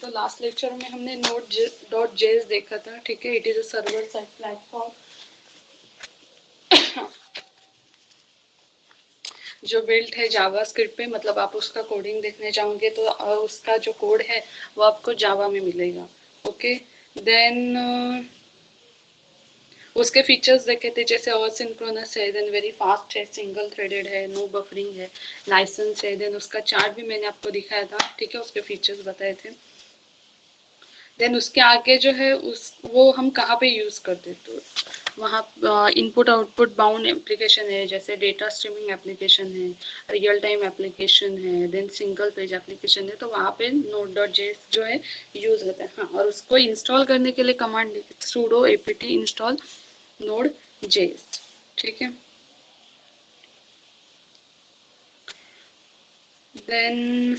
तो last lecture में हमने Node.js देखा था, ठीक है। It is a server side platform. जो बिल्ट है जावास्क्रिप्ट पे, मतलब आप उसका कोडिंग देखने जाओगे तो उसका जो कोड है वो आपको जावा में मिलेगा। ओके, देन उसके फीचर्स देखे थे, जैसे असिंक्रोनस है, देन वेरी फास्ट है, सिंगल थ्रेडेड है, नो बफरिंग है, लाइसेंस है, देन उसका चार्ट भी मैंने आपको दिखाया था, ठीक है, उसके फीचर्स बताए थे। देन उसके आगे जो है वो हम कहाँ पे यूज़ करते, तो वहाँ इनपुट आउटपुट बाउंड एप्लीकेशन है, जैसे डेटा स्ट्रीमिंग एप्लीकेशन है, रियल टाइम एप्लीकेशन है, देन सिंगल पेज एप्लीकेशन है, तो वहाँ पे Node.js जो है यूज़ होता है। हाँ, और उसको इंस्टॉल करने के लिए command sudo apt install Node.js, ठीक है। देन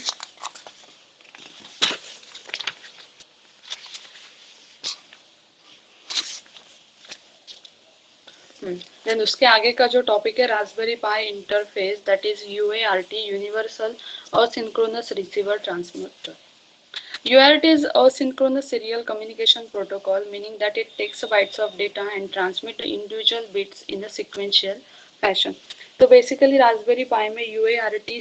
देन उसके आगे का जो टॉपिक है Raspberry pi interface, that is UART, universal asynchronous receiver transmitter. UART is asynchronous serial communication protocol, meaning that it takes bytes of data and transmit individual bits in a sequential fashion. तो basically Raspberry पाई में UART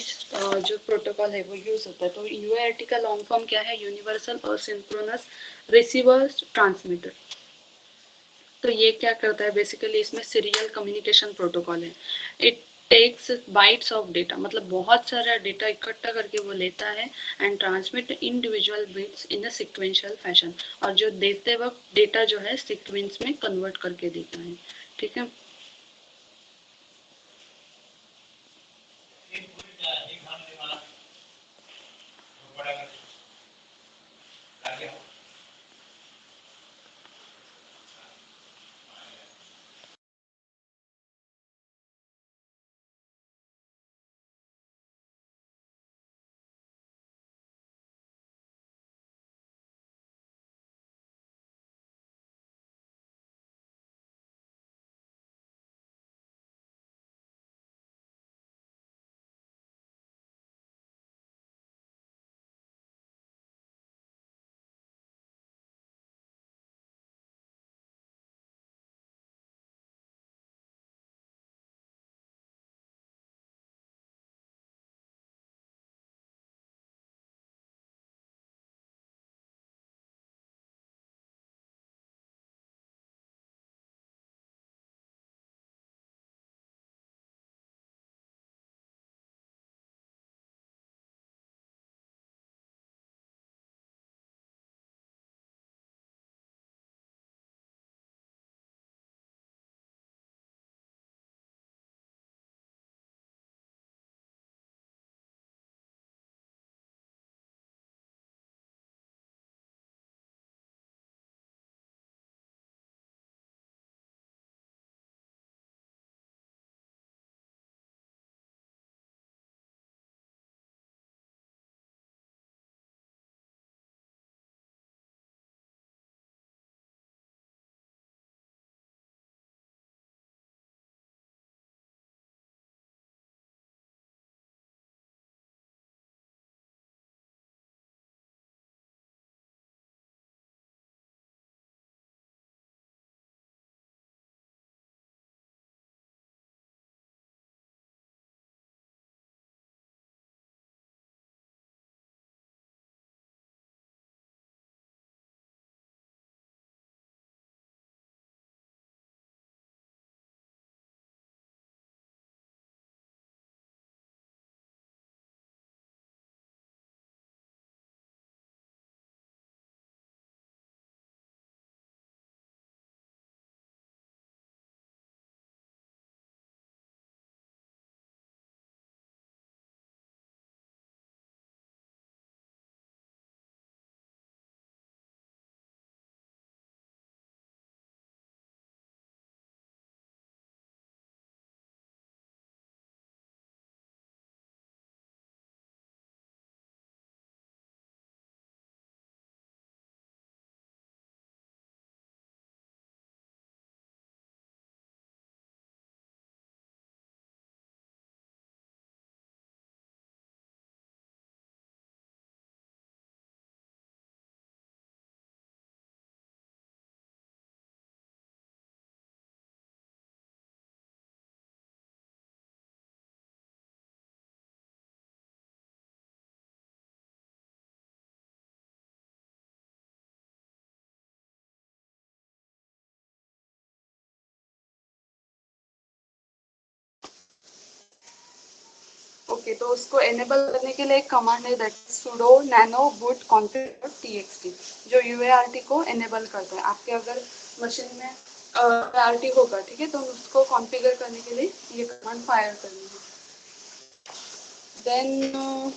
जो protocol है वो use होता है। तो UART का long form क्या है? Universal asynchronous receiver transmitter. तो ये क्या करता है बेसिकली, इसमें सीरियल कम्युनिकेशन प्रोटोकॉल है। It takes bytes of data, मतलब बहुत सारा डेटा इकट्ठा करके वो लेता है and transmit individual bits in a sequential fashion, और जो देते वक्त डेटा जो है सीक्वेंस में कन्वर्ट करके देता है, ठीक है। ओके, तो उसको एनेबल करने के लिए एक कमांड है, that sudo nano boot config.txt, जो UART को एनेबल करता है। आपके अगर मशीन में UART होगा, ठीक है, तो उसको कॉन्फ़िगर करने के लिए ये कमांड फायर करनी है। देन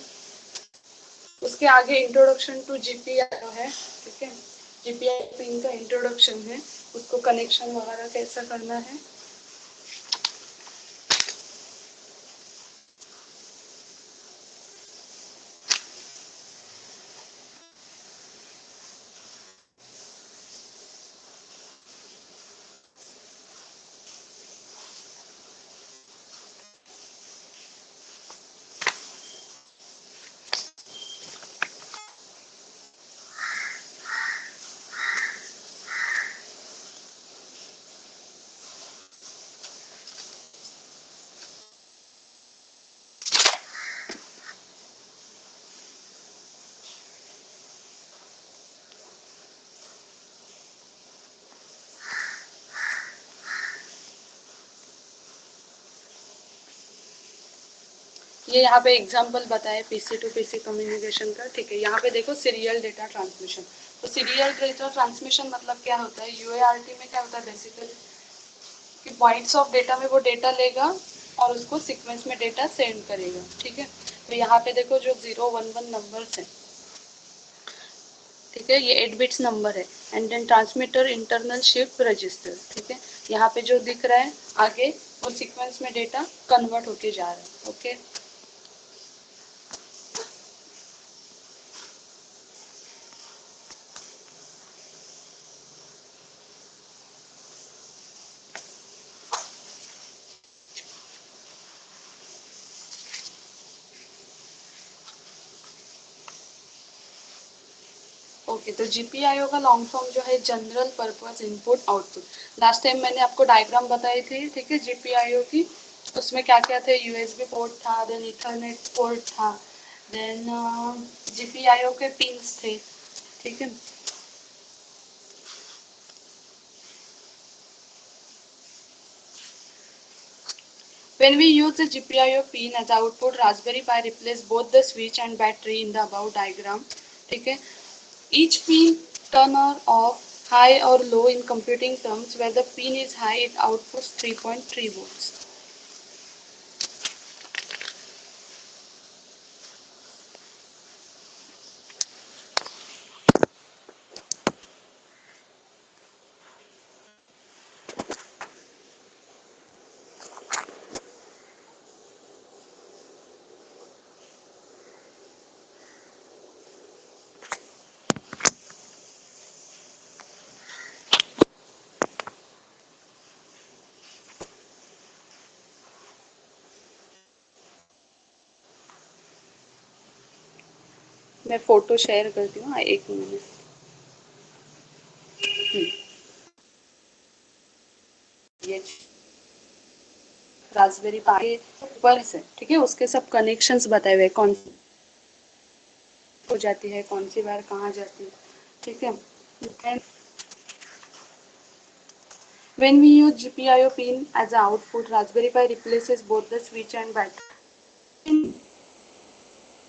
उसके आगे इंट्रोडक्शन टू GPIO है, ठीक है, GPIO पिन का इंट्रोडक्शन है, उसको कनेक्शन वगैरह कैसा करना है। ये यहाँ पे एग्जांपल बताए पीसी टू पीसी कम्युनिकेशन का, ठीक है। यहाँ पे देखो सीरियल डेटा ट्रांसमिशन, तो सीरियल डेटा ट्रांसमिशन मतलब क्या होता है, यूएआरटी में क्या होता है बेसिकली कि बाइट्स ऑफ डेटा में वो डेटा लेगा और उसको सीक्वेंस में डेटा सेंड करेगा, ठीक है। तो यहाँ पे देखो जो 011 नंबर्स हैं, ठीक है, ये 8 बिट्स नंबर है, and then transmitter internal shift register, ठीक है। यहाँ पे जो दिख रहा है आगे वो सीक्वेंस में डेटा कन्वर्ट होके जा रहा है, ओके। ओके, तो जीपीआईओ का लॉन्ग फॉर्म जो है general purpose input output. Last time मैंने आपको डायग्राम बताई थी, ठीक है, जीपीआईओ की। उसमें क्या क्या थे, यूएसबी पोर्ट था, देन इथरनेट पोर्ट था, देन जीपीआईओ के पिंस थे, ठीक है। When we use the GPIO pin as output, Raspberry Pi replace both the switch and battery in the above diagram, ठीक है। Each pin turn on off high or low in computing terms. Where the pin is high, it outputs 3.3 volts. मैं photo share करती हूँ, एक minute. ये Raspberry पाई ऊपर से, ठीक है, उसके सब कनेक्शंस बताए हुए कौन हो जाती है, कौन सी वायर कहाँ जाती है, ठीक है। Then, when we use GPIO pin as an output, Raspberry Pi replaces both the switch and battery.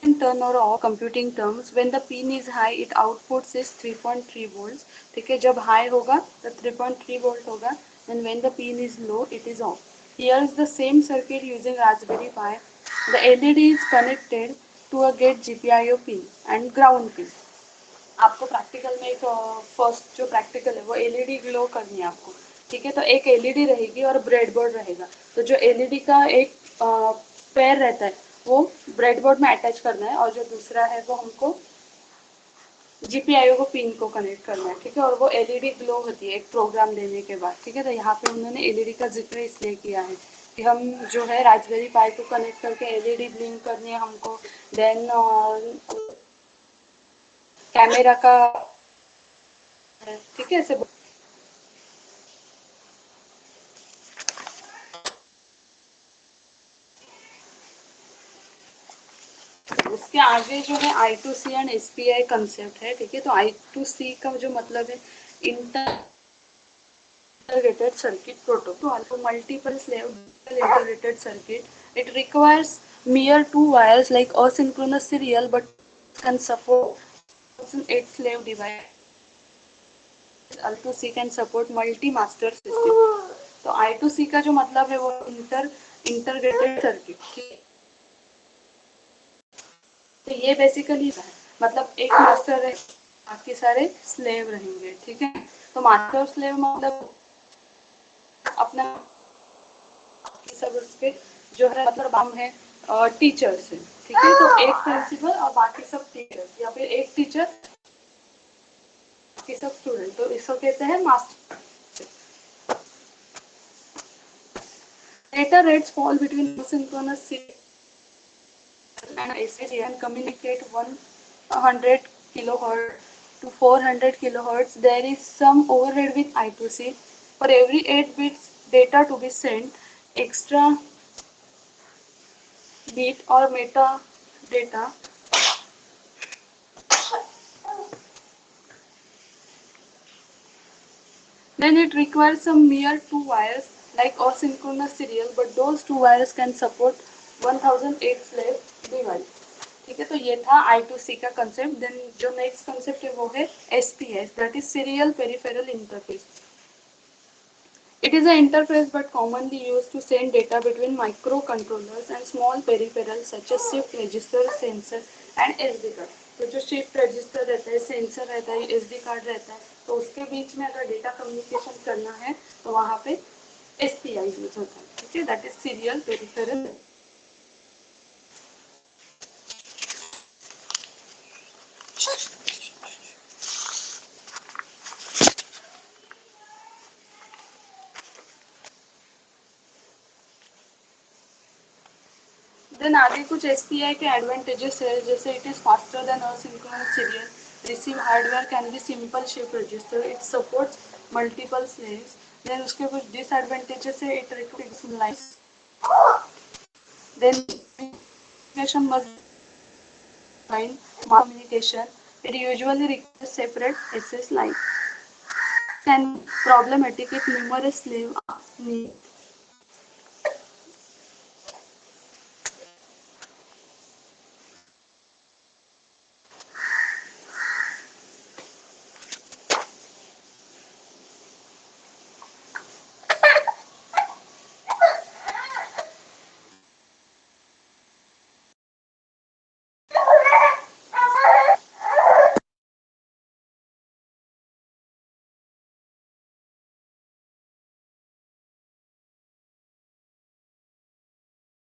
In turn or off computing terms, when the pin is high, it outputs is 3.3 volts. ठीक है, जब high होगा तो 3.3 volt होगा, and when the pin is low, it is off. Here is the same circuit using Raspberry Pi. The LED is connected to a gate GPIO pin and ground pin. आपको practical में एक first जो practical है वो LED glow करनी है आपको, ठीक है। तो एक एलईडी रहेगी और ब्रेडबोर्ड रहेगा, तो जो एलईडी का एक पैर रहता है वो ब्रेडबोर्ड में अटैच करना है, और जो दूसरा है वो हमको जीपीआईओ को पिन को कनेक्ट करना है, ठीक है। और वो एलईडी ग्लो होती है एक प्रोग्राम देने के बाद, ठीक है। तो यहाँ पे उन्होंने एलईडी का जिक्र इसलिए किया है कि हम जो है रास्पबेरी पाई को कनेक्ट करके एलईडी ब्लिंक करनी है हमको, देन कैमरा का, ठीक है, ऐसे। उसके आगे जो है I2C एंड SPI कंसेप्ट है, ठीक है। तो I2C का जो मतलब है integrated circuit protocol, तो multiple slave integrated circuit, it requires mere two wires like asynchronous serial but can support 1008 slave device. I2C can support multi-master system. तो I2C का जो मतलब है वो इंटरग्रेटेड सर्किट, ठीक है। तो ये बेसिकली है, मतलब एक मास्टर है, बाकी सारे स्लेव रहेंगे, ठीक है। तो मास्टर और स्लेव मतलब अपना सब उसके जो है मतलब हम है टीचर्स है, ठीक है। तो एक प्रिंसिपल और बाकी सब टीचर्स, या फिर एक टीचर बाकी सब स्टूडेंट, तो इसको कहते हैं master. Data rates fall between asynchronous and ACC and communicate 100 kilohertz to 400 kilohertz. There is some overhead with I2C. For every 8 bits data to be sent, extra bit or meta data, then it requires some mere two wires like asynchronous serial, but those two wires can support 1008 slave device. ठीक है, तो ये था I2C का concept. Then जो next concept है वो है SPS, that is serial peripheral interface. It is an interface but commonly used to send data between microcontrollers and small peripherals such as shift register, sensor and SD card. तो जो shift register रहता है, sensor रहता है, SD card रहता है, तो उसके बीच में अगर डेटा कम्युनिकेशन करना है तो वहाँ पे SPI यूज होता है, ठीक है, that is serial peripheral. Then आगे कुछ SPI के एडवांटेजेस है, जैसे it is faster than asynchronous serial, receive hardware can be simple shift register, it supports multiple slaves. Then उसके कुछ डिसएडवांटेजेस है, it requires lines, then communication must line communication, it usually requires separate SS line, can be problematic if numerous slaves are needed.